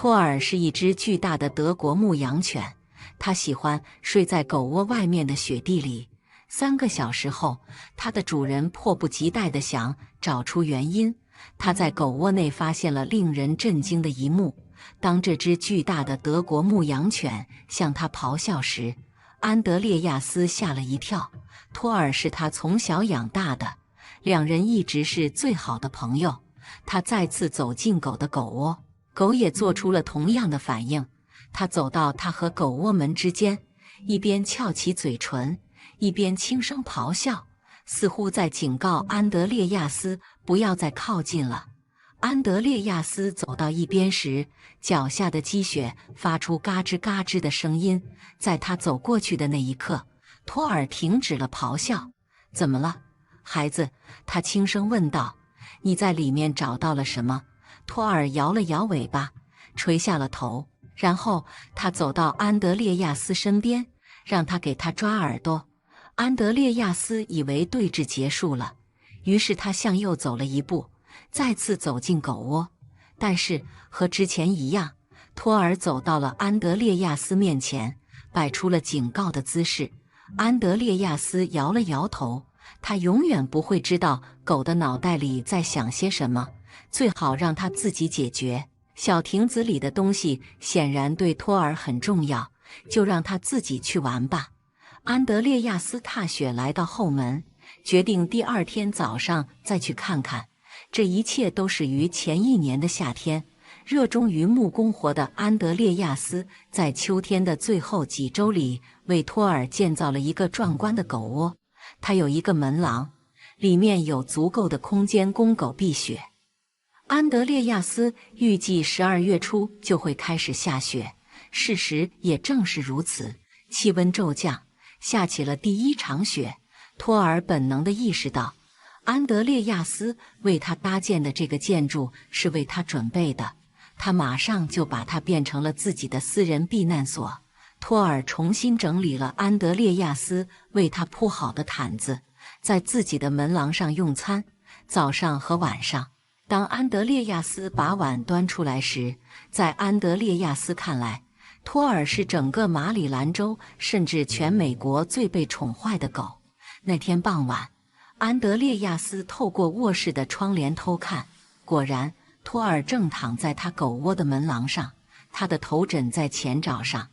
托尔是一只巨大的德国牧羊犬，它喜欢睡在狗窝外面的雪地里。3个小时后，它的主人迫不及待地想找出原因。他在狗窝内发现了令人震惊的一幕：当这只巨大的德国牧羊犬向他咆哮时，安德烈亚斯吓了一跳。托尔是他从小养大的，两人一直是最好的朋友。他再次走进狗的狗窝，狗也做出了同样的反应。他走到他和狗窝门之间，一边翘起嘴唇，一边轻声咆哮，似乎在警告安德烈亚斯不要再靠近了。安德烈亚斯走到一边时，脚下的积雪发出嘎吱嘎吱的声音。在他走过去的那一刻，托尔停止了咆哮。“怎么了，孩子？”他轻声问道。“你在里面找到了什么？”托尔摇了摇尾巴，垂下了头。然后他走到安德烈亚斯身边，让他给他抓耳朵。安德烈亚斯以为对峙结束了，于是他向右走了一步，再次走进狗窝。但是和之前一样，托尔走到了安德烈亚斯面前，摆出了警告的姿势。安德烈亚斯摇了摇头，他永远不会知道狗的脑袋里在想些什么，最好让他自己解决。小亭子里的东西显然对托尔很重要，就让他自己去玩吧。安德烈亚斯踏雪来到后门，决定第2天早上再去看看。这一切都始于前1年的夏天。热衷于木工活的安德烈亚斯在秋天的最后几周里为托尔建造了一个壮观的狗窝。它有一个门廊，里面有足够的空间供狗避雪。安德烈亚斯预计12月初就会开始下雪，事实也正是如此。气温骤降，下起了第1场雪。托尔本能地意识到，安德烈亚斯为他搭建的这个建筑是为他准备的，他马上就把它变成了自己的私人避难所。托尔重新整理了安德烈亚斯为他铺好的毯子，在自己的门廊上用餐，早上和晚上。当安德烈亚斯把碗端出来时，在安德烈亚斯看来，托尔是整个马里兰州甚至全美国最被宠坏的狗。那天傍晚，安德烈亚斯透过卧室的窗帘偷看，果然，托尔正躺在他狗窝的门廊上，他的头枕在前爪上，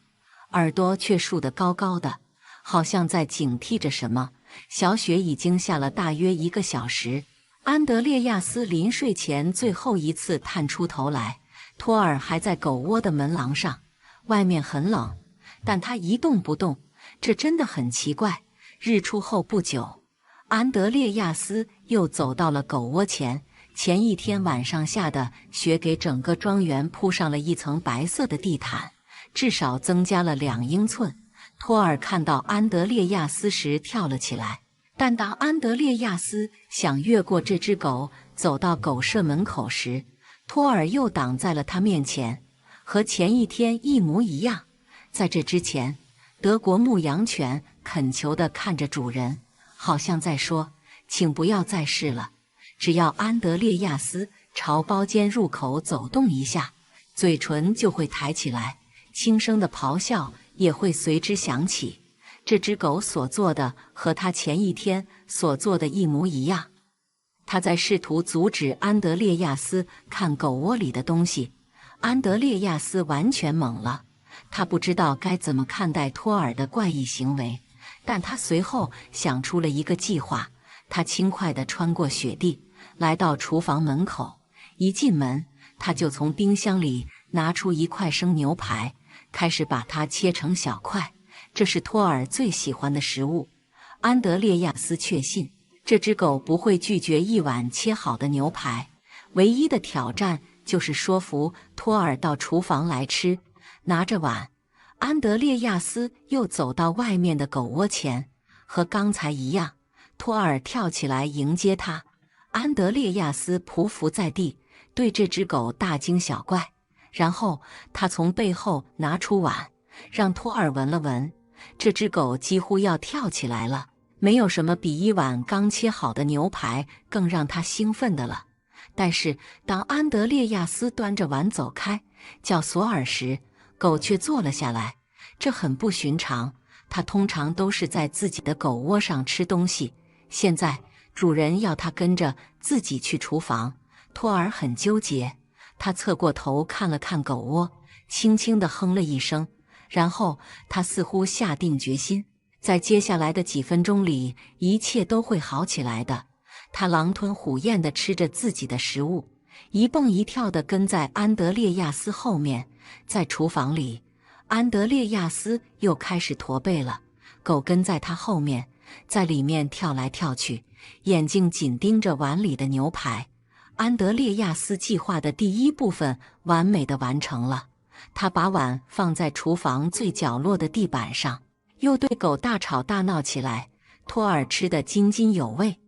耳朵却竖得高高的，好像在警惕着什么。小雪已经下了大约1个小时。安德烈亚斯临睡前最后一次探出头来，托尔还在狗窝的门廊上。外面很冷，但他一动不动，这真的很奇怪。日出后不久，安德烈亚斯又走到了狗窝前。前1天晚上下的雪给整个庄园铺上了一层白色的地毯，至少增加了2英寸。托尔看到安德烈亚斯时跳了起来，但当安德烈亚斯想越过这只狗走到狗舍门口时，托尔又挡在了他面前。和前1天一模一样。在这之前，德国牧羊犬恳求地看着主人，好像在说：“请不要再试了。”只要安德烈亚斯朝包间入口走动一下，嘴唇就会抬起来，轻声的咆哮也会随之响起。这只狗所做的和他前1天所做的一模一样。他在试图阻止安德烈亚斯看狗窝里的东西。安德烈亚斯完全懵了，他不知道该怎么看待托尔的怪异行为，但他随后想出了一个计划。他轻快地穿过雪地，来到厨房门口。一进门，他就从冰箱里拿出1块生牛排，开始把它切成小块。这是托尔最喜欢的食物。安德烈亚斯确信，这只狗不会拒绝1碗切好的牛排。唯一的挑战就是说服托尔到厨房来吃。拿着碗，安德烈亚斯又走到外面的狗窝前，和刚才一样，托尔跳起来迎接他。安德烈亚斯匍匐在地，对这只狗大惊小怪。然后他从背后拿出碗，让托尔闻了闻。这只狗几乎要跳起来了。没有什么比1碗刚切好的牛排更让他兴奋的了。但是当安德烈亚斯端着碗走开，叫索尔时，狗却坐了下来。这很不寻常，它通常都是在自己的狗窝上吃东西。现在主人要它跟着自己去厨房，托尔很纠结。他侧过头看了看狗窝，轻轻地哼了一声，然后他似乎下定决心，在接下来的几分钟里，一切都会好起来的。他狼吞虎咽地吃着自己的食物，一蹦一跳地跟在安德烈亚斯后面。在厨房里，安德烈亚斯又开始驼背了，狗跟在他后面，在里面跳来跳去，眼睛紧盯着碗里的牛排。安德烈亚斯计划的第一部分完美地完成了，他把碗放在厨房最角落的地板上，又对狗大吵大闹起来。托尔吃得津津有味，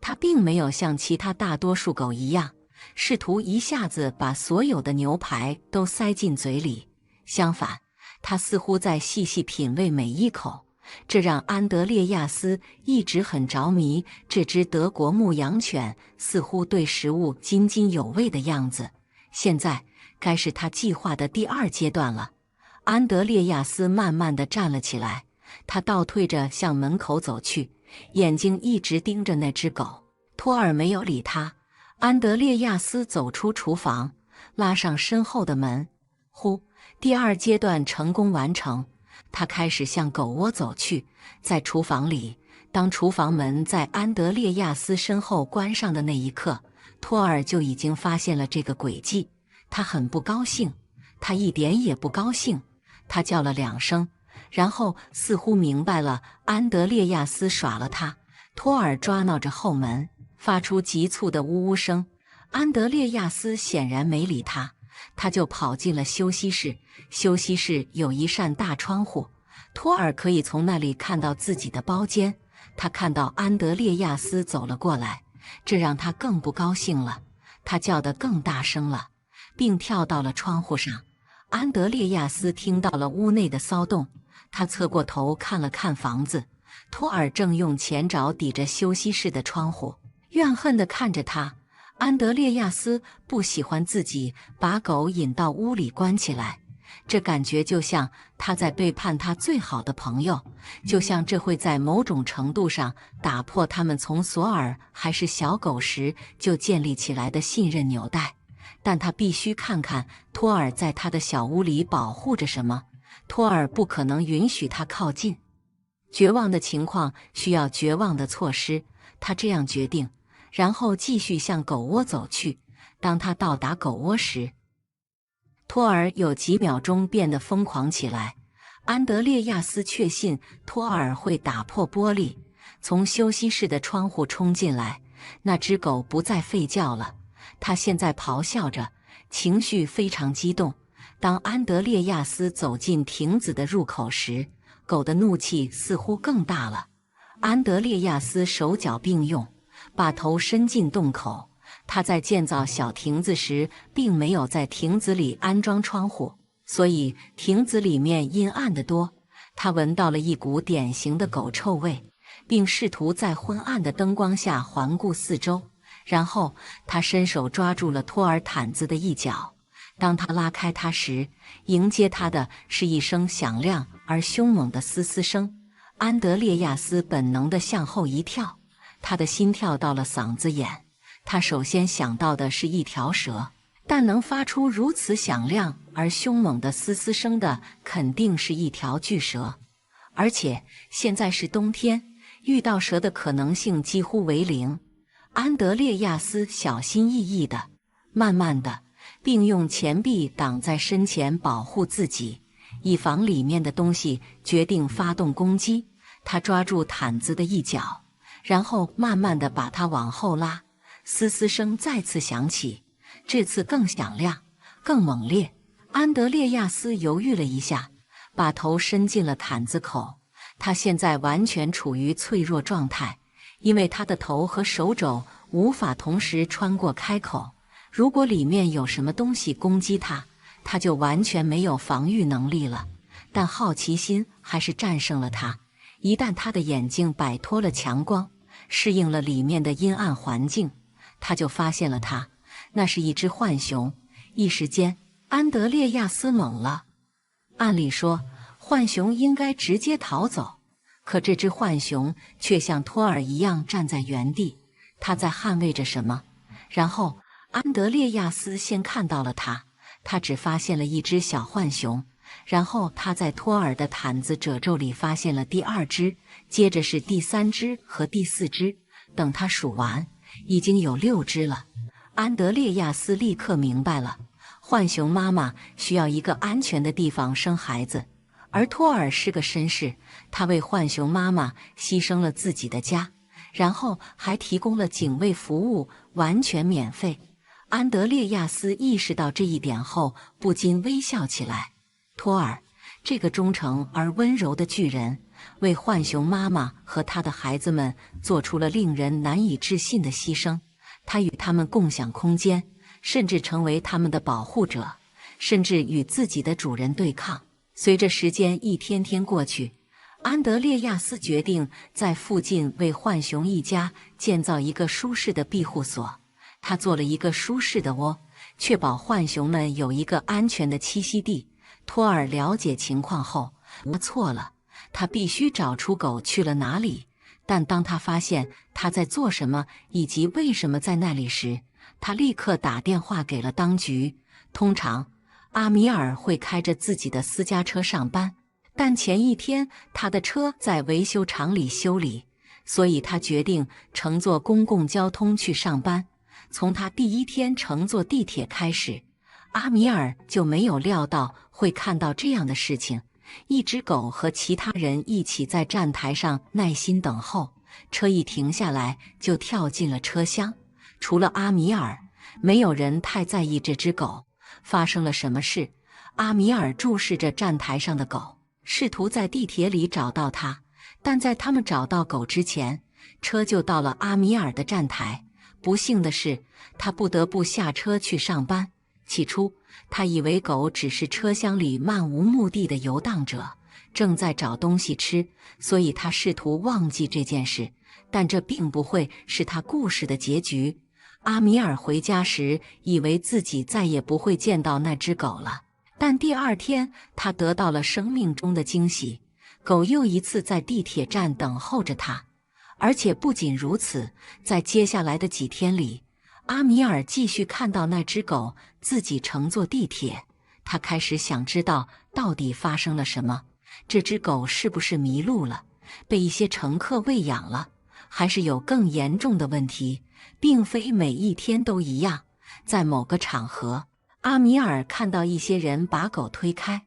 他并没有像其他大多数狗一样，试图一下子把所有的牛排都塞进嘴里，相反，他似乎在细细品味每一口。这让安德烈亚斯一直很着迷。这只德国牧羊犬似乎对食物津津有味的样子。现在该是他计划的第二阶段了。安德烈亚斯慢慢地站了起来，他倒退着向门口走去，眼睛一直盯着那只狗。托尔没有理他。安德烈亚斯走出厨房，拉上身后的门。呼，第二阶段成功完成。他开始向狗窝走去，在厨房里，当厨房门在安德烈亚斯身后关上的那一刻，托尔就已经发现了这个诡计。他很不高兴，他一点也不高兴。他叫了2声，然后似乎明白了安德烈亚斯耍了他。托尔抓挠着后门，发出急促的呜呜声。安德烈亚斯显然没理他，他就跑进了休息室。休息室有一扇大窗户，托尔可以从那里看到自己的包间。他看到安德烈亚斯走了过来，这让他更不高兴了。他叫得更大声了，并跳到了窗户上。安德烈亚斯听到了屋内的骚动，他侧过头看了看房子。托尔正用前爪抵着休息室的窗户，怨恨地看着他。安德烈亚斯不喜欢自己把狗引到屋里关起来，这感觉就像他在背叛他最好的朋友，就像这会在某种程度上打破他们从索尔还是小狗时就建立起来的信任纽带。但他必须看看托尔在他的小屋里保护着什么。托尔不可能允许他靠近。绝望的情况需要绝望的措施，他这样决定，然后继续向狗窝走去。当他到达狗窝时，托尔有几秒钟变得疯狂起来。安德烈亚斯确信托尔会打破玻璃，从休息室的窗户冲进来。那只狗不再吠叫了，它现在咆哮着，情绪非常激动。当安德烈亚斯走进亭子的入口时，狗的怒气似乎更大了。安德烈亚斯手脚并用，把头伸进洞口。他在建造小亭子时并没有在亭子里安装窗户，所以亭子里面阴暗得多。他闻到了一股典型的狗臭味，并试图在昏暗的灯光下环顾四周。然后他伸手抓住了托尔毯子的一角。当他拉开它时，迎接他的是一声响亮而凶猛的嘶嘶声。安德烈亚斯本能地向后一跳，他的心跳到了嗓子眼。他首先想到的是一条蛇，但能发出如此响亮而凶猛的嘶嘶声的肯定是一条巨蛇。而且现在是冬天，遇到蛇的可能性几乎为零。安德烈亚斯小心翼翼地、慢慢地，并用前臂挡在身前保护自己，以防里面的东西决定发动攻击。他抓住毯子的一角，然后慢慢地把它往后拉。嘶嘶声再次响起，这次更响亮、更猛烈。安德烈亚斯犹豫了一下，把头伸进了毯子口。他现在完全处于脆弱状态，因为他的头和手肘无法同时穿过开口。如果里面有什么东西攻击他，他就完全没有防御能力了。但好奇心还是战胜了他。一旦他的眼睛摆脱了强光，适应了里面的阴暗环境，他就发现了它。那是一只浣熊。一时间，安德烈亚斯懵了。按理说，浣熊应该直接逃走，可这只浣熊却像托尔一样站在原地，他在捍卫着什么？然后，安德烈亚斯先看到了他，他只发现了一只小浣熊。然后他在托尔的毯子褶皱里发现了第2只，接着是第3只和第4只。等他数完，已经有6只了。安德烈亚斯立刻明白了，浣熊妈妈需要一个安全的地方生孩子，而托尔是个绅士，他为浣熊妈妈牺牲了自己的家，然后还提供了警卫服务，完全免费。安德烈亚斯意识到这一点后，不禁微笑起来。托尔，这个忠诚而温柔的巨人，为浣熊妈妈和他的孩子们做出了令人难以置信的牺牲。他与他们共享空间，甚至成为他们的保护者，甚至与自己的主人对抗。随着时间一天天过去，安德烈亚斯决定在附近为浣熊一家建造一个舒适的庇护所。他做了一个舒适的窝，确保浣熊们有一个安全的栖息地。托尔了解情况后，他错了，他必须找出狗去了哪里。但当他发现他在做什么以及为什么在那里时，他立刻打电话给了当局。通常，阿米尔会开着自己的私家车上班，但前一天他的车在维修厂里修理，所以他决定乘坐公共交通去上班。从他第1天乘坐地铁开始，阿米尔就没有料到会看到这样的事情。一只狗和其他人一起在站台上耐心等候，车一停下来就跳进了车厢。除了阿米尔，没有人太在意这只狗发生了什么事。阿米尔注视着站台上的狗，试图在地铁里找到它，但在他们找到狗之前，车就到了阿米尔的站台。不幸的是，他不得不下车去上班。起初，他以为狗只是车厢里漫无目的的游荡者，正在找东西吃，所以他试图忘记这件事。但这并不会是他故事的结局。阿米尔回家时，以为自己再也不会见到那只狗了。但第2天，他得到了生命中的惊喜，狗又一次在地铁站等候着他。而且不仅如此，在接下来的几天里，阿米尔继续看到那只狗自己乘坐地铁。他开始想知道到底发生了什么。这只狗是不是迷路了，被一些乘客喂养了，还是有更严重的问题？并非每一天都一样。在某个场合，阿米尔看到一些人把狗推开，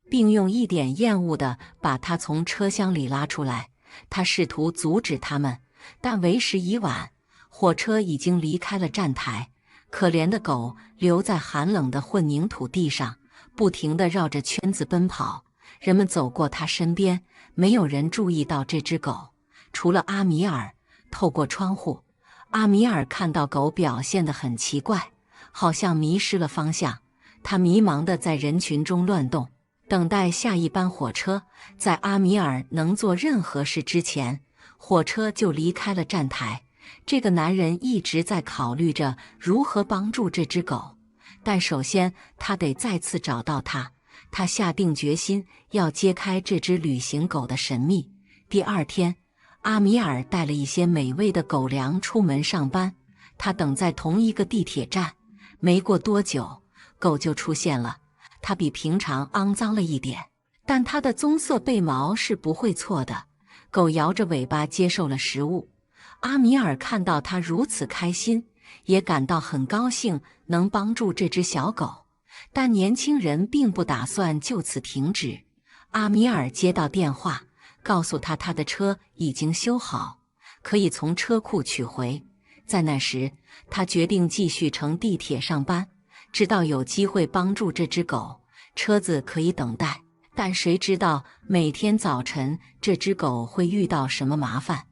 并用一点厌恶地把它从车厢里拉出来。他试图阻止他们，但为时已晚。火车已经离开了站台，可怜的狗留在寒冷的混凝土地上，不停地绕着圈子奔跑。人们走过它身边，没有人注意到这只狗，除了阿米尔。透过窗户，阿米尔看到狗表现得很奇怪，好像迷失了方向。他迷茫地在人群中乱动，等待下一班火车。在阿米尔能做任何事之前，火车就离开了站台。这个男人一直在考虑着如何帮助这只狗，但首先他得再次找到它。他下定决心要揭开这只旅行狗的神秘。第2天，阿米尔带了一些美味的狗粮出门上班。他等在同一个地铁站，没过多久，狗就出现了。它比平常肮脏了一点，但它的棕色背毛是不会错的。狗摇着尾巴接受了食物。阿米尔看到它如此开心，也感到很高兴能帮助这只小狗。但年轻人并不打算就此停止。阿米尔接到电话，告诉他的车已经修好，可以从车库取回。在那时，他决定继续乘地铁上班，直到有机会帮助这只狗。车子可以等待，但谁知道每天早晨这只狗会遇到什么麻烦？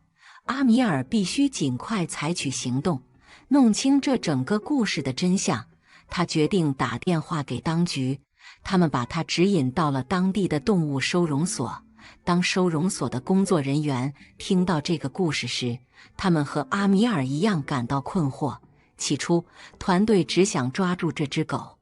阿米尔必须尽快采取行动，弄清这整个故事的真相。他决定打电话给当局，他们把他指引到了当地的动物收容所。当收容所的工作人员听到这个故事时，他们和阿米尔一样感到困惑。起初，团队只想抓住这只狗，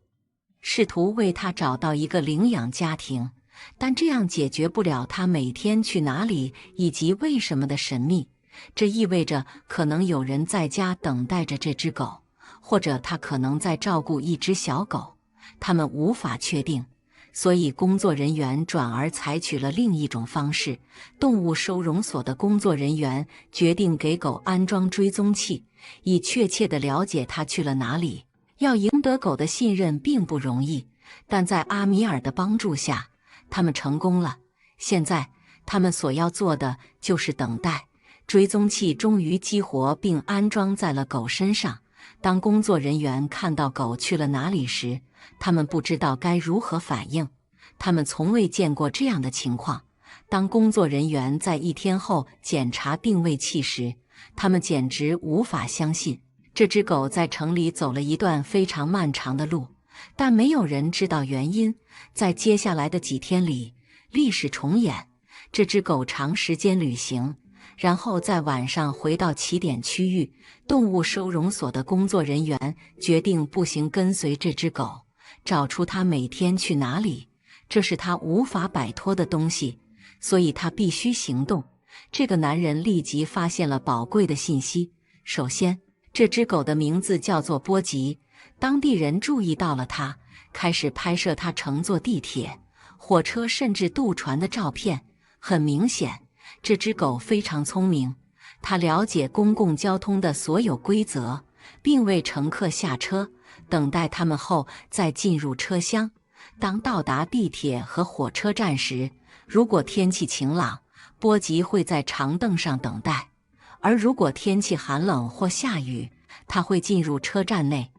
试图为它找到一个领养家庭，但这样解决不了它每天去哪里以及为什么的神秘。这意味着可能有人在家等待着这只狗，或者他可能在照顾一只小狗，他们无法确定。所以工作人员转而采取了另一种方式。动物收容所的工作人员决定给狗安装追踪器，以确切地了解它去了哪里。要赢得狗的信任并不容易，但在阿米尔的帮助下，他们成功了。现在，他们所要做的就是等待。追踪器终于激活并安装在了狗身上。当工作人员看到狗去了哪里时，他们不知道该如何反应。他们从未见过这样的情况。当工作人员在1天后检查定位器时，他们简直无法相信，这只狗在城里走了一段非常漫长的路，但没有人知道原因。在接下来的几天里，历史重演，这只狗长时间旅行，然后在晚上回到起点区域。动物收容所的工作人员决定步行跟随这只狗，找出它每天去哪里。这是他无法摆脱的东西，所以他必须行动。这个男人立即发现了宝贵的信息。首先，这只狗的名字叫做波吉，当地人注意到了它，开始拍摄它乘坐地铁、火车甚至渡船的照片。很明显，这只狗非常聪明，它了解公共交通的所有规则，并为乘客下车，等待他们后再进入车厢。当到达地铁和火车站时，如果天气晴朗，波吉会在长凳上等待；而如果天气寒冷或下雨，他会进入车站内。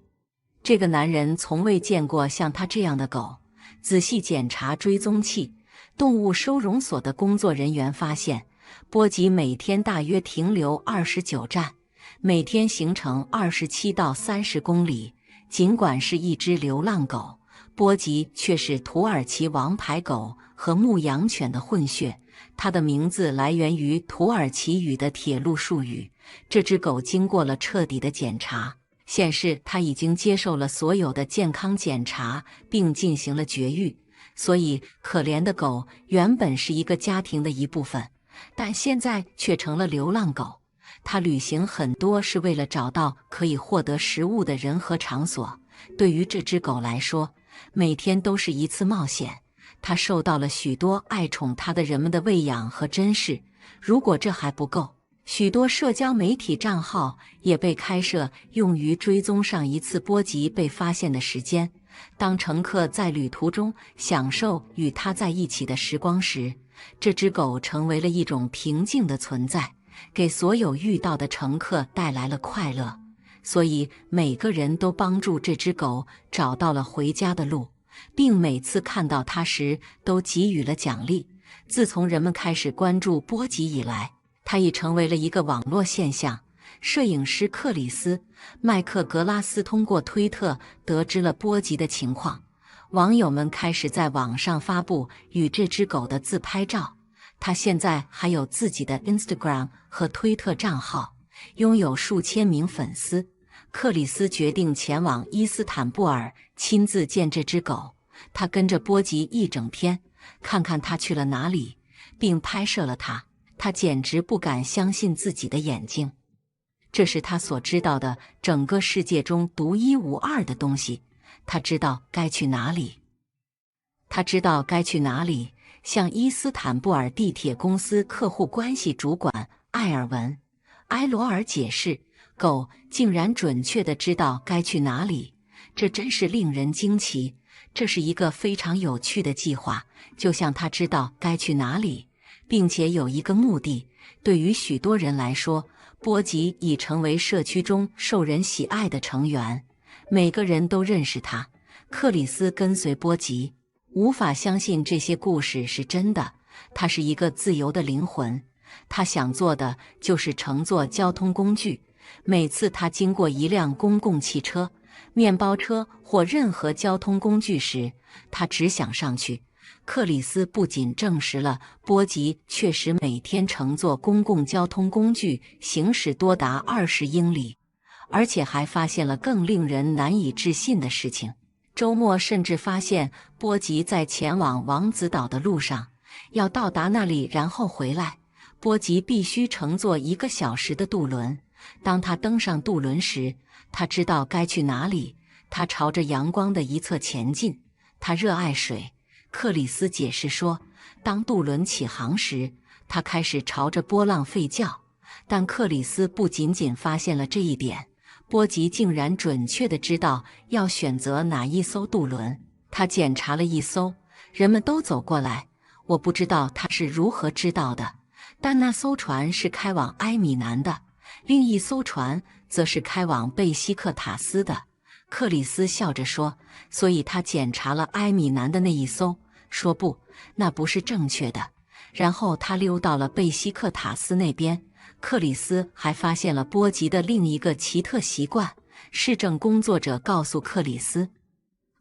这个男人从未见过像他这样的狗。仔细检查追踪器，动物收容所的工作人员发现，波吉每天大约停留29站，每天行程27到30公里。尽管是一只流浪狗，波吉却是土耳其王牌狗和牧羊犬的混血。它的名字来源于土耳其语的铁路术语。这只狗经过了彻底的检查，显示它已经接受了所有的健康检查，并进行了绝育。所以，可怜的狗原本是一个家庭的一部分，但现在却成了流浪狗。它旅行很多是为了找到可以获得食物的人和场所。对于这只狗来说，每天都是一次冒险。它受到了许多爱宠它的人们的喂养和珍视。如果这还不够，许多社交媒体账号也被开设，用于追踪上一次波吉被发现的时间。当乘客在旅途中享受与它在一起的时光时，这只狗成为了一种平静的存在，给所有遇到的乘客带来了快乐。所以每个人都帮助这只狗找到了回家的路，并每次看到它时都给予了奖励。自从人们开始关注波吉以来，它已成为了一个网络现象。摄影师克里斯·麦克格拉斯通过推特得知了波吉的情况，网友们开始在网上发布与这只狗的自拍照。他现在还有自己的 Instagram 和推特账号，拥有数千名粉丝。克里斯决定前往伊斯坦布尔，亲自见这只狗。他跟着波吉一整天，看看他去了哪里，并拍摄了它。他简直不敢相信自己的眼睛。这是他所知道的整个世界中独一无二的东西。他知道该去哪里。他知道该去哪里，向伊斯坦布尔地铁公司客户关系主管艾尔文·埃罗尔解释，狗竟然准确地知道该去哪里，这真是令人惊奇。这是一个非常有趣的计划，就像他知道该去哪里，并且有一个目的。对于许多人来说，波吉已成为社区中受人喜爱的成员，每个人都认识他。克里斯跟随波吉，无法相信这些故事是真的。他是一个自由的灵魂，他想做的就是乘坐交通工具。每次他经过一辆公共汽车、面包车或任何交通工具时，他只想上去。克里斯不仅证实了波吉确实每天乘坐公共交通工具行驶多达20英里，而且还发现了更令人难以置信的事情。周末甚至发现波吉在前往王子岛的路上，要到达那里然后回来，波吉必须乘坐1个小时的渡轮。当他登上渡轮时，他知道该去哪里。他朝着阳光的一侧前进。他热爱水。克里斯解释说，当渡轮起航时，他开始朝着波浪吠叫。但克里斯不仅仅发现了这一点，波吉竟然准确地知道要选择哪一艘渡轮。他检查了一艘，人们都走过来。我不知道他是如何知道的，但那艘船是开往埃米南的，另一艘船则是开往贝西克塔斯的。克里斯笑着说，所以他检查了埃米南的那一艘，说不，那不是正确的。然后他溜到了贝西克塔斯那边。克里斯还发现了波吉的另一个奇特习惯。市政工作者告诉克里斯，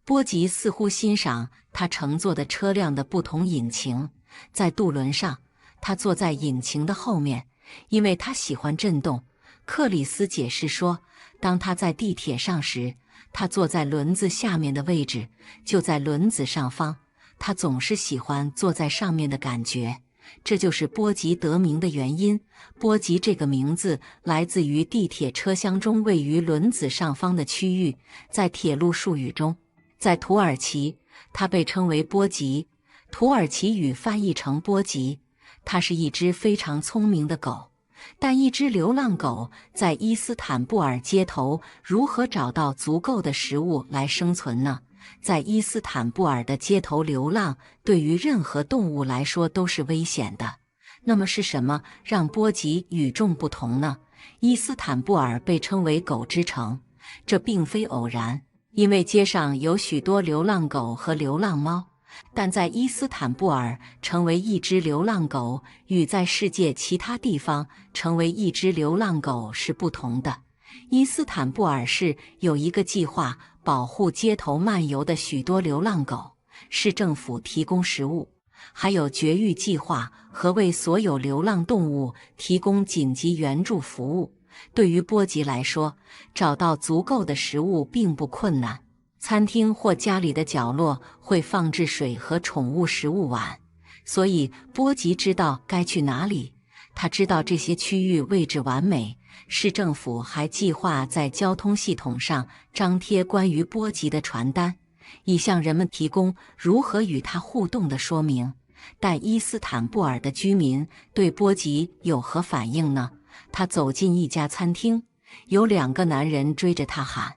波吉似乎欣赏他乘坐的车辆的不同引擎。在渡轮上，他坐在引擎的后面，因为他喜欢震动。克里斯解释说，当他在地铁上时，他坐在轮子下面的位置，就在轮子上方。他总是喜欢坐在上面的感觉，这就是波吉得名的原因。波吉这个名字来自于地铁车厢中位于轮子上方的区域。在铁路术语中，在土耳其，它被称为波吉，土耳其语翻译成波吉。它是一只非常聪明的狗。但一只流浪狗在伊斯坦布尔街头如何找到足够的食物来生存呢？在伊斯坦布尔的街头流浪对于任何动物来说都是危险的。那么是什么让波吉与众不同呢？伊斯坦布尔被称为狗之城，这并非偶然，因为街上有许多流浪狗和流浪猫。但在伊斯坦布尔成为一只流浪狗与在世界其他地方成为一只流浪狗是不同的。伊斯坦布尔市有一个计划保护街头漫游的许多流浪狗，市政府提供食物，还有绝育计划和为所有流浪动物提供紧急援助服务。对于波吉来说，找到足够的食物并不困难。餐厅或家里的角落会放置水和宠物食物碗，所以波吉知道该去哪里。他知道这些区域位置完美。市政府还计划在交通系统上张贴关于波吉的传单，以向人们提供如何与他互动的说明。但伊斯坦布尔的居民对波吉有何反应呢？他走进一家餐厅，有2个男人追着他喊。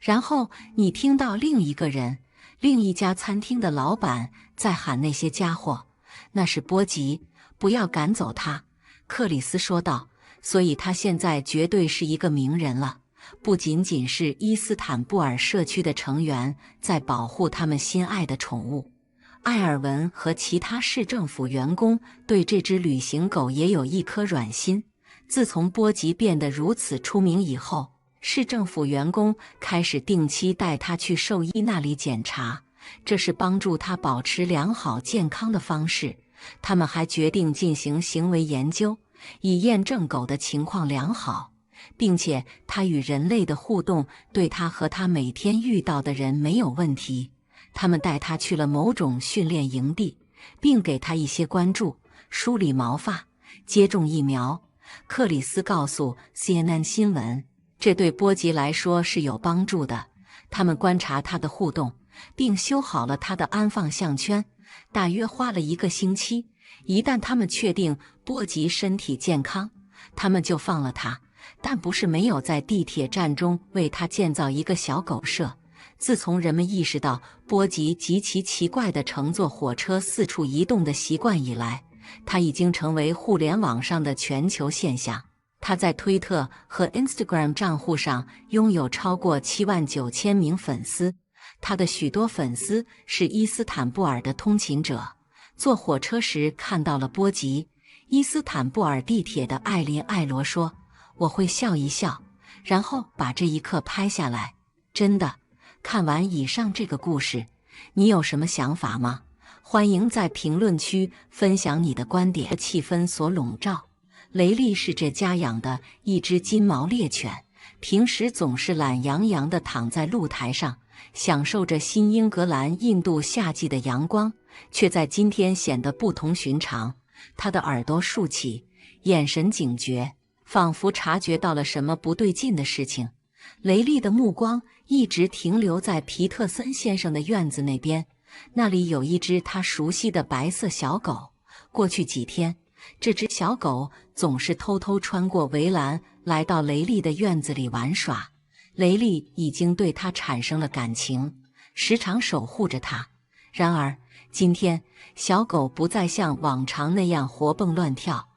然后你听到另一家餐厅的老板在喊那些家伙，那是波吉，不要赶走他。克里斯说道，所以他现在绝对是一个名人了。不仅仅是伊斯坦布尔社区的成员在保护他们心爱的宠物，埃尔文和其他市政府员工对这只旅行狗也有一颗软心。自从波吉变得如此出名以后，市政府员工开始定期带他去兽医那里检查，这是帮助他保持良好健康的方式。他们还决定进行行为研究，以验证狗的情况良好，并且他与人类的互动对他和他每天遇到的人没有问题。他们带他去了某种训练营地，并给他一些关注，梳理毛发，接种疫苗。克里斯告诉 CNN 新闻，这对波吉来说是有帮助的。他们观察他的互动，并修好了他的安放项圈，大约花了1个星期。一旦他们确定波吉身体健康，他们就放了他，但不是没有在地铁站中为他建造一个小狗舍。自从人们意识到波吉极其奇怪地乘坐火车四处移动的习惯以来，他已经成为互联网上的全球现象。他在推特和 Instagram 账户上拥有超过79000名粉丝。他的许多粉丝是伊斯坦布尔的通勤者，坐火车时看到了波吉。伊斯坦布尔地铁的艾琳·艾罗说，我会笑一笑，然后把这一刻拍下来。真的，看完以上这个故事，你有什么想法吗？欢迎在评论区分享你的观点。气氛所笼罩。雷利是这家养的一只金毛猎犬，平时总是懒洋洋地躺在露台上，享受着新英格兰印度夏季的阳光，却在今天显得不同寻常。他的耳朵竖起，眼神警觉，仿佛察觉到了什么不对劲的事情。雷利的目光一直停留在皮特森先生的院子那边，那里有一只他熟悉的白色小狗。过去几天，这只小狗总是偷偷穿过围栏，来到雷利的院子里玩耍。雷利已经对它产生了感情，时常守护着它。然而，今天小狗不再像往常那样活蹦乱跳，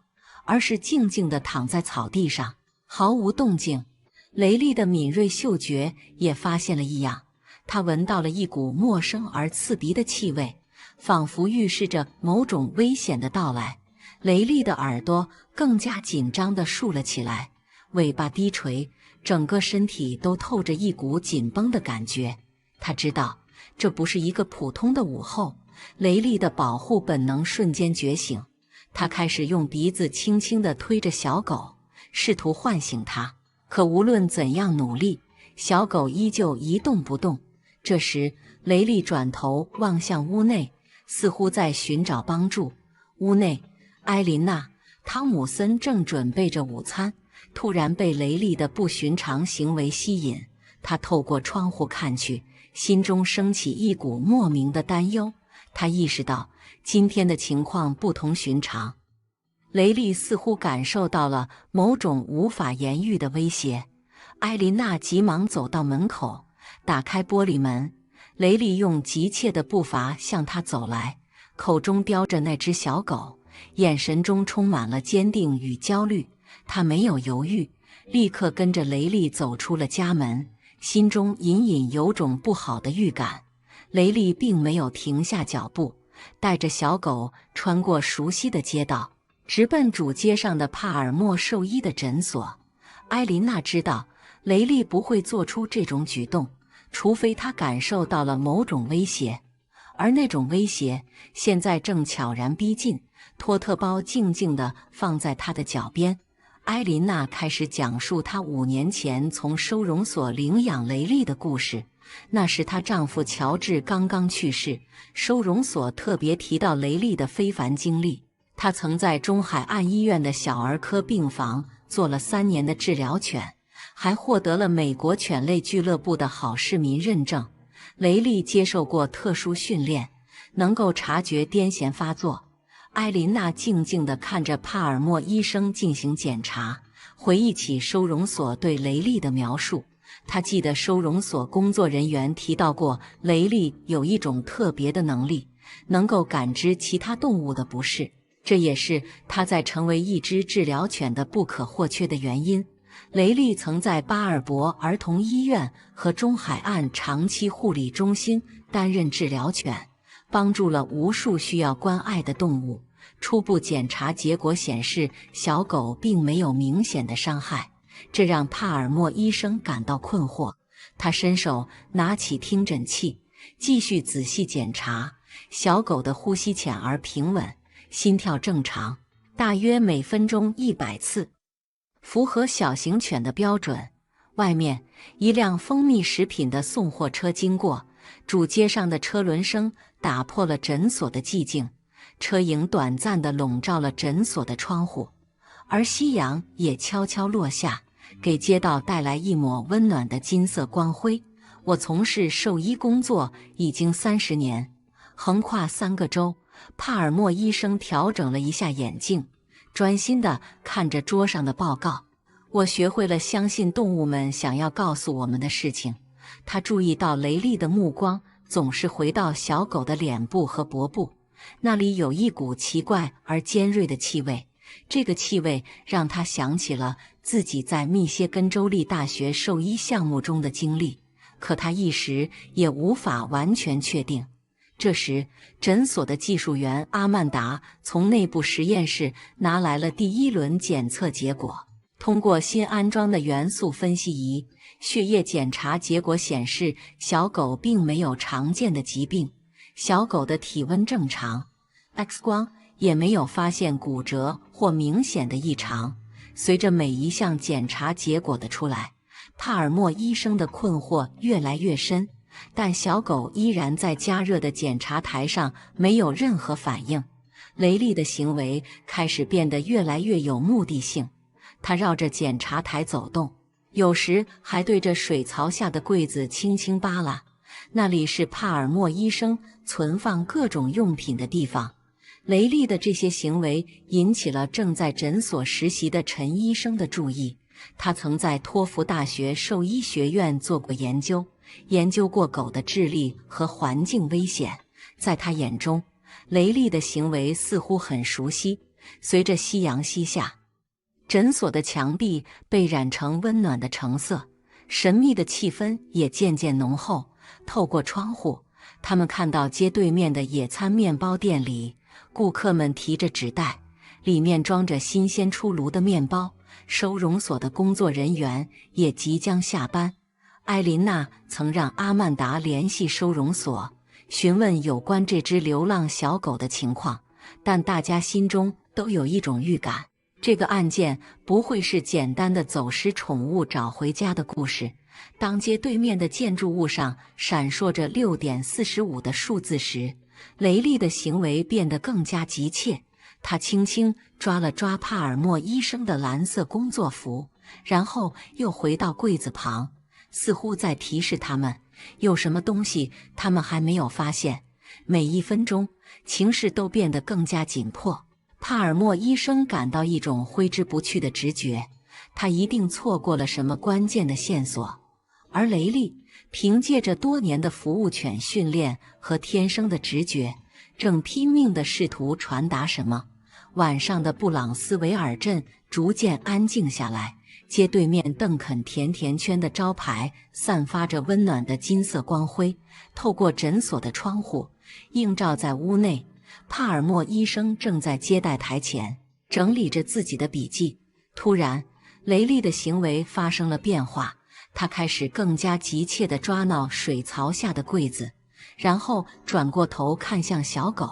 而是静静地躺在草地上，毫无动静。雷利的敏锐嗅觉也发现了异样，他闻到了一股陌生而刺鼻的气味，仿佛预示着某种危险的到来。雷利的耳朵更加紧张地竖了起来，尾巴低垂，整个身体都透着一股紧绷的感觉。他知道这不是一个普通的午后。雷利的保护本能瞬间觉醒，他开始用鼻子轻轻地推着小狗，试图唤醒它。可无论怎样努力，小狗依旧一动不动。这时，雷利转头望向屋内，似乎在寻找帮助。屋内，埃琳娜·汤姆森正准备着午餐，突然被雷利的不寻常行为吸引。他透过窗户看去，心中升起一股莫名的担忧。他意识到今天的情况不同寻常，雷利似乎感受到了某种无法言喻的威胁。埃琳娜急忙走到门口，打开玻璃门。雷利用急切的步伐向他走来，口中叼着那只小狗，眼神中充满了坚定与焦虑。他没有犹豫，立刻跟着雷利走出了家门，心中隐隐有种不好的预感。雷利并没有停下脚步，带着小狗穿过熟悉的街道，直奔主街上的帕尔默兽医的诊所。埃琳娜知道雷利不会做出这种举动，除非他感受到了某种威胁，而那种威胁现在正悄然逼近。托特包静静地放在他的脚边，埃琳娜开始讲述她5年前从收容所领养雷利的故事。那时她丈夫乔治刚刚去世，收容所特别提到雷利的非凡经历。他曾在中海岸医院的小儿科病房做了3年的治疗犬，还获得了美国犬类俱乐部的好市民认证。雷利接受过特殊训练，能够察觉癫痫发作。埃琳娜静静地看着帕尔默医生进行检查，回忆起收容所对雷利的描述。他记得收容所工作人员提到过，雷利有一种特别的能力，能够感知其他动物的不适，这也是他在成为一只治疗犬的不可或缺的原因。雷利曾在巴尔博儿童医院和中海岸长期护理中心担任治疗犬，帮助了无数需要关爱的动物。初步检查结果显示，小狗并没有明显的伤害，这让帕尔默医生感到困惑。他伸手拿起听诊器，继续仔细检查。小狗的呼吸浅而平稳，心跳正常，大约每分钟100次，符合小型犬的标准。外面，一辆蜂蜜食品的送货车经过，主街上的车轮声打破了诊所的寂静。车影短暂地笼罩了诊所的窗户，而夕阳也悄悄落下，给街道带来一抹温暖的金色光辉。我从事兽医工作已经30年，横跨3个州。帕尔默医生调整了一下眼镜，专心地看着桌上的报告。我学会了相信动物们想要告诉我们的事情。他注意到雷利的目光总是回到小狗的脸部和脖部，那里有一股奇怪而尖锐的气味。这个气味让他想起了自己在密歇根州立大学兽医项目中的经历，可他一时也无法完全确定。这时，诊所的技术员阿曼达从内部实验室拿来了第1轮检测结果。通过新安装的元素分析仪，血液检查结果显示，小狗并没有常见的疾病，小狗的体温正常， X 光也没有发现骨折或明显的异常。随着每一项检查结果的出来，帕尔默医生的困惑越来越深，但小狗依然在加热的检查台上没有任何反应。雷利的行为开始变得越来越有目的性，他绕着检查台走动，有时还对着水槽下的柜子轻轻扒拉，那里是帕尔默医生存放各种用品的地方。雷利的这些行为引起了正在诊所实习的陈医生的注意。他曾在托福大学兽医学院做过研究，研究过狗的智力和环境危险。在他眼中，雷利的行为似乎很熟悉。随着夕阳西下，诊所的墙壁被染成温暖的橙色，神秘的气氛也渐渐浓厚。透过窗户，他们看到街对面的野餐面包店里，顾客们提着纸袋，里面装着新鲜出炉的面包。收容所的工作人员也即将下班。埃琳娜曾让阿曼达联系收容所，询问有关这只流浪小狗的情况，但大家心中都有一种预感，这个案件不会是简单的走失宠物找回家的故事。当街对面的建筑物上闪烁着6:45的数字时，雷利的行为变得更加急切。他轻轻抓了抓帕尔默医生的蓝色工作服，然后又回到柜子旁，似乎在提示他们有什么东西他们还没有发现。每一分钟，情势都变得更加紧迫。帕尔默医生感到一种挥之不去的直觉，他一定错过了什么关键的线索。而雷利凭借着多年的服务犬训练和天生的直觉，正拼命地试图传达什么。晚上的布朗斯维尔镇逐渐安静下来，街对面邓肯甜甜圈的招牌散发着温暖的金色光辉，透过诊所的窗户映照在屋内。帕尔默医生正在接待台前整理着自己的笔记。突然，雷利的行为发生了变化，他开始更加急切地抓挠水槽下的柜子，然后转过头看向小狗，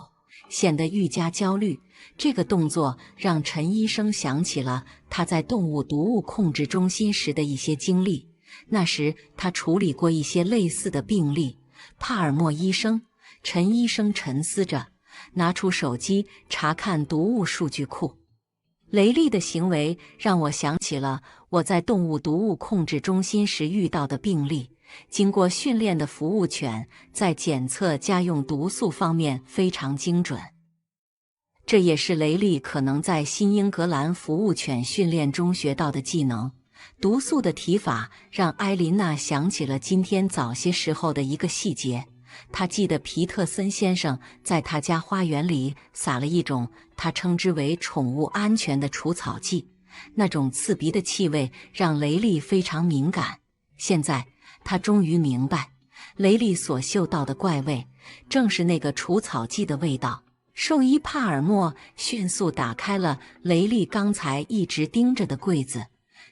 显得愈加焦虑。这个动作让陈医生想起了他在动物毒物控制中心时的一些经历，那时他处理过一些类似的病例。帕尔默医生，陈医生沉思着，拿出手机查看毒物数据库。雷利的行为让我想起了我在动物毒物控制中心时遇到的病例。经过训练的服务犬在检测家用毒素方面非常精准，这也是雷利可能在新英格兰服务犬训练中学到的技能。毒素的提法让埃琳娜想起了今天早些时候的一个细节。她记得皮特森先生在他家花园里撒了一种他称之为宠物安全的除草剂，那种刺鼻的气味让雷利非常敏感。现在他终于明白，雷利所嗅到的怪味正是那个除草剂的味道。兽医帕尔默迅速打开了雷利刚才一直盯着的柜子，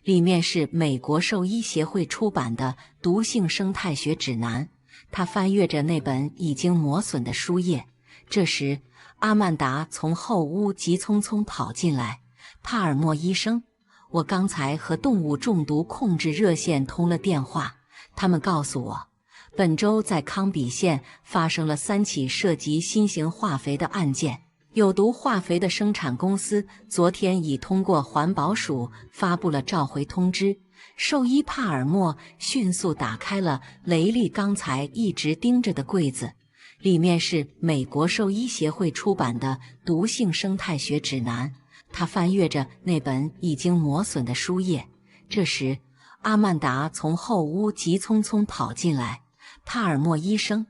里面是美国兽医协会出版的《毒性生态学指南》。他翻阅着那本已经磨损的书页。这时，阿曼达从后屋急匆匆跑进来。帕尔默医生，我刚才和动物中毒控制热线通了电话，他们告诉我，本周在康比县发生了3起涉及新型化肥的案件。有毒化肥的生产公司昨天已通过环保署发布了召回通知。兽医帕尔默迅速打开了雷利刚才一直盯着的柜子，里面是美国兽医协会出版的《毒性生态学指南》。他翻阅着那本已经磨损的书页。这时，阿曼达从后屋急匆匆跑进来。帕尔默医生，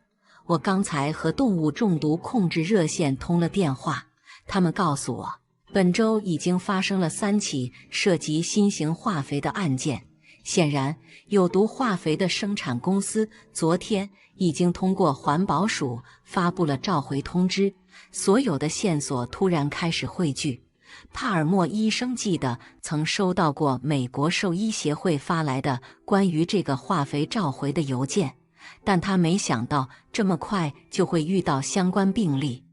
我刚才和动物中毒控制热线通了电话，他们告诉我，本周已经发生了3起涉及新型化肥的案件。显然，有毒化肥的生产公司昨天已经通过环保署发布了召回通知。所有的线索突然开始汇聚。帕尔默医生记得曾收到过美国兽医协会发来的关于这个化肥召回的邮件，但他没想到这么快就会遇到相关病例。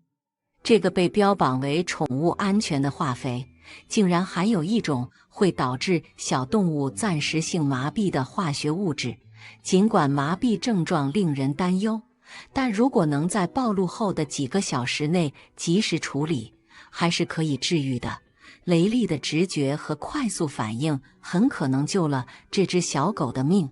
这个被标榜为宠物安全的化肥，竟然含有一种会导致小动物暂时性麻痹的化学物质。尽管麻痹症状令人担忧，但如果能在暴露后的几个小时内及时处理，还是可以治愈的。雷利的直觉和快速反应很可能救了这只小狗的命。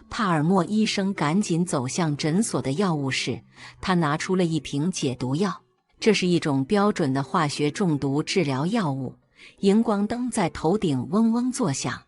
帕尔默医生赶紧走向诊所的药物室，他拿出了一瓶解毒药，这是一种标准的化学中毒治疗药物。荧光灯在头顶嗡嗡作响，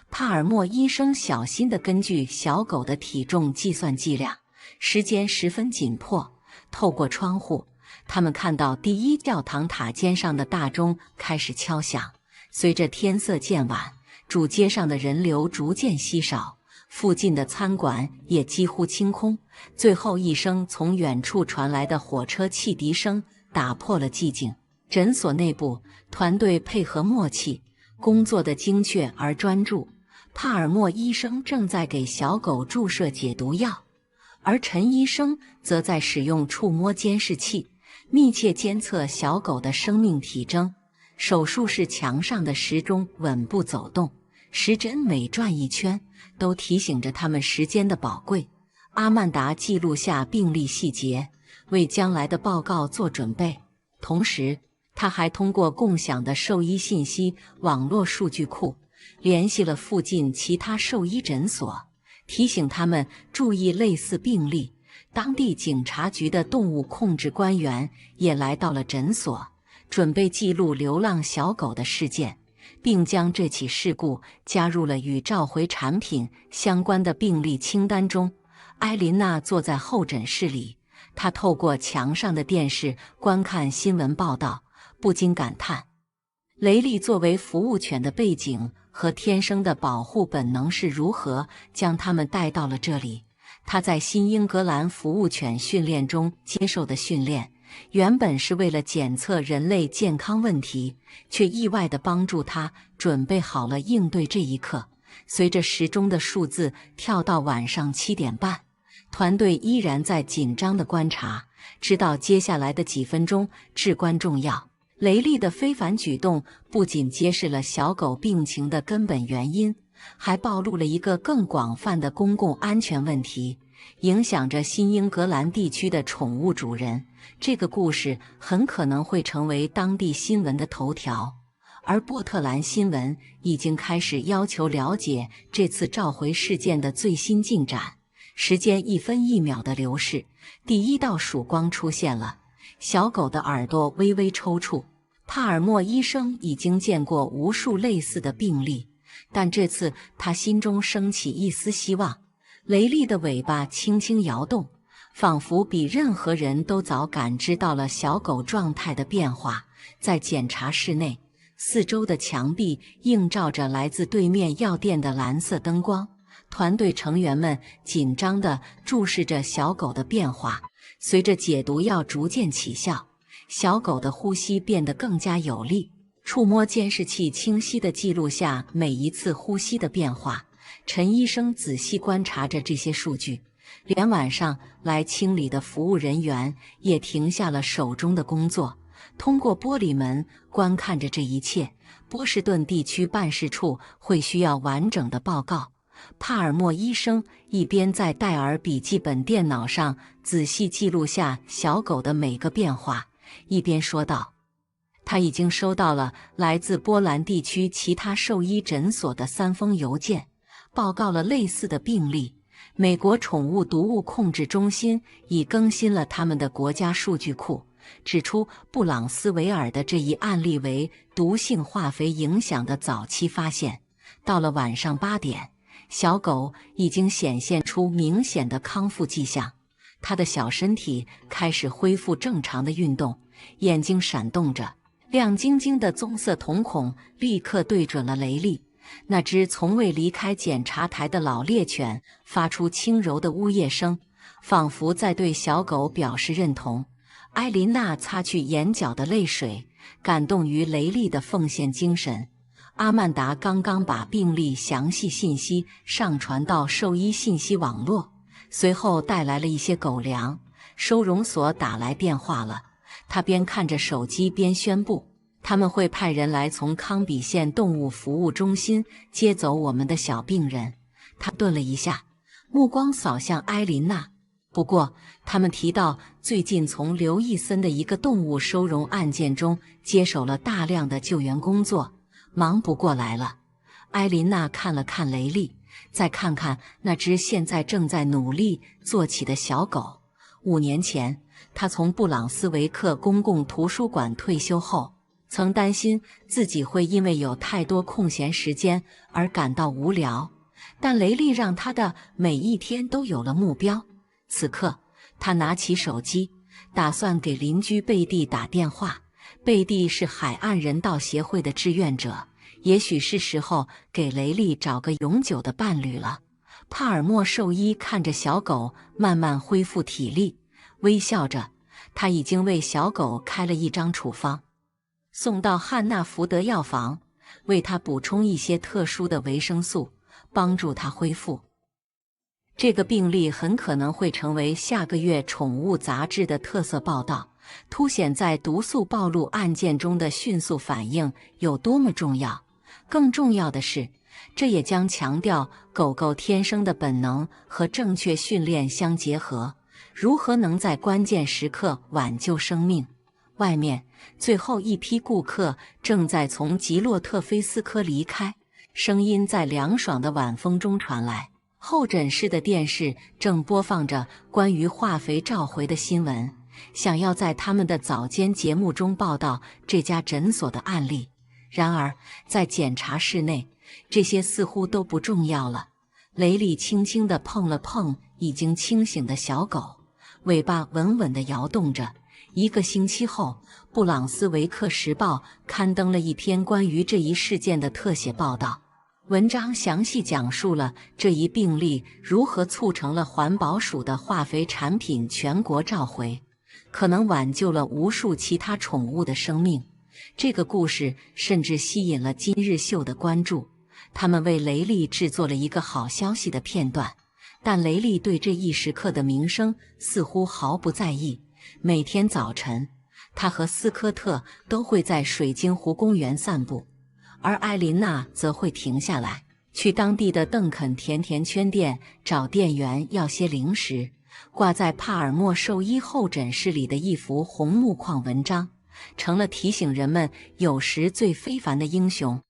帕尔默医生小心地根据小狗的体重计算剂量，时间十分紧迫。透过窗户，他们看到第一教堂塔尖上的大钟开始敲响。随着天色渐晚，主街上的人流逐渐稀少，附近的餐馆也几乎清空。最后一声从远处传来的火车汽笛声打破了寂静。诊所内部，团队配合默契，工作的精确而专注。帕尔默医生正在给小狗注射解毒药，而陈医生则在使用触摸监视器，密切监测小狗的生命体征。手术室墙上的时钟稳步走动，时针每转一圈，都提醒着他们时间的宝贵。阿曼达记录下病历细节，为将来的报告做准备。同时，他还通过共享的兽医信息网络数据库，联系了附近其他兽医诊所，提醒他们注意类似病例。当地警察局的动物控制官员也来到了诊所，准备记录流浪小狗的事件，并将这起事故加入了与召回产品相关的病例清单中。埃琳娜坐在候诊室里，她透过墙上的电视观看新闻报道，不禁感叹：雷利作为服务犬的背景和天生的保护本能是如何将它们带到了这里。他在新英格兰服务犬训练中接受的训练，原本是为了检测人类健康问题，却意外地帮助他准备好了应对这一刻。随着时钟的数字跳到晚上7点半，团队依然在紧张地观察，知道接下来的几分钟至关重要。雷利的非凡举动不仅揭示了小狗病情的根本原因，还暴露了一个更广泛的公共安全问题，影响着新英格兰地区的宠物主人。这个故事很可能会成为当地新闻的头条，而波特兰新闻已经开始要求了解这次召回事件的最新进展。时间一分一秒的流逝，第一道曙光出现了。小狗的耳朵微微抽搐。帕尔默医生已经见过无数类似的病例，但这次他心中升起一丝希望。雷利的尾巴轻轻摇动，仿佛比任何人都早感知到了小狗状态的变化。在检查室内，四周的墙壁映照着来自对面药店的蓝色灯光，团队成员们紧张地注视着小狗的变化。随着解毒药逐渐起效，小狗的呼吸变得更加有力。触摸监视器清晰地记录下每一次呼吸的变化。陈医生仔细观察着这些数据，连晚上来清理的服务人员也停下了手中的工作，通过玻璃门观看着这一切。波士顿地区办事处会需要完整的报告。帕尔默医生一边在戴尔笔记本电脑上仔细记录下小狗的每个变化，一边说道：他已经收到了来自波兰地区其他兽医诊所的3封邮件，报告了类似的病例。美国宠物毒物控制中心已更新了他们的国家数据库，指出布朗斯维尔的这一案例为毒性化肥影响的早期发现。到了晚上8点，小狗已经显现出明显的康复迹象，它的小身体开始恢复正常的运动，眼睛闪动着，亮晶晶的棕色瞳孔立刻对准了雷利。那只从未离开检查台的老猎犬发出轻柔的呜咽声，仿佛在对小狗表示认同。埃琳娜擦去眼角的泪水，感动于雷利的奉献精神。阿曼达刚刚把病历详细信息上传到兽医信息网络，随后带来了一些狗粮。收容所打来电话了，他边看着手机边宣布：他们会派人来从康比县动物服务中心接走我们的小病人。他顿了一下，目光扫向埃琳娜。不过，他们提到最近从刘易森的一个动物收容案件中接手了大量的救援工作，忙不过来了。埃琳娜看了看雷利，再看看那只现在正在努力坐起的小狗。5年前，她从布朗斯维克公共图书馆退休后，曾担心自己会因为有太多空闲时间而感到无聊，但雷利让她的每一天都有了目标。此刻，她拿起手机，打算给邻居贝蒂打电话。贝蒂是海岸人道协会的志愿者，也许是时候给雷利找个永久的伴侣了。帕尔默兽医看着小狗慢慢恢复体力，微笑着。他已经为小狗开了一张处方，送到汉纳福德药房，为它补充一些特殊的维生素，帮助它恢复。这个病例很可能会成为下个月宠物杂志的特色报道，凸显在毒素暴露案件中的迅速反应有多么重要。更重要的是，这也将强调狗狗天生的本能和正确训练相结合，如何能在关键时刻挽救生命。外面，最后一批顾客正在从吉洛特菲斯科离开，声音在凉爽的晚风中传来。候诊室的电视正播放着关于化肥召回的新闻，想要在他们的早间节目中报道这家诊所的案例。然而，在检查室内，这些似乎都不重要了。雷利轻轻地碰了碰已经清醒的小狗，尾巴稳稳地摇动着。1个星期后，布朗斯维克时报刊登了一篇关于这一事件的特写报道。文章详细讲述了这一病例如何促成了环保署的化肥产品全国召回，可能挽救了无数其他宠物的生命。这个故事甚至吸引了今日秀的关注，他们为雷利制作了一个好消息的片段，但雷利对这一时刻的名声似乎毫不在意。每天早晨，他和斯科特都会在水晶湖公园散步，而艾琳娜则会停下来，去当地的邓肯甜甜圈店找店员要些零食。挂在帕尔默兽医候诊室里的一幅红木框文章，成了提醒人们，有时最非凡的英雄，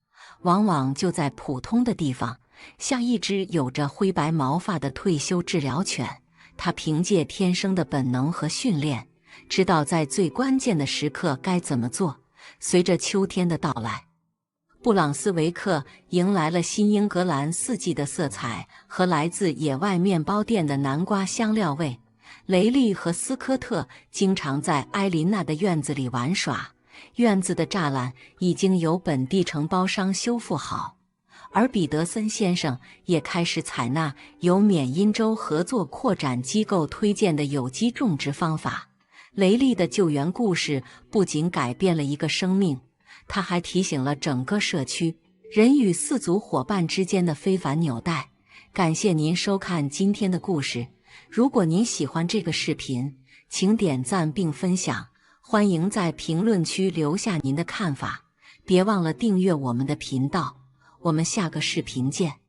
往往就在普通的地方，像一只有着灰白毛发的退休治疗犬。它凭借天生的本能和训练，知道在最关键的时刻该怎么做。随着秋天的到来，布朗斯维克迎来了新英格兰四季的色彩和来自野外面包店的南瓜香料味。雷利和斯科特经常在埃琳娜的院子里玩耍，院子的栅栏已经由本地承包商修复好，而彼得森先生也开始采纳由缅因州合作扩展机构推荐的有机种植方法。雷利的救援故事不仅改变了一个生命，他还提醒了整个社区人与四足伙伴之间的非凡纽带。感谢您收看今天的故事，如果您喜欢这个视频，请点赞并分享，欢迎在评论区留下您的看法，别忘了订阅我们的频道，我们下个视频见。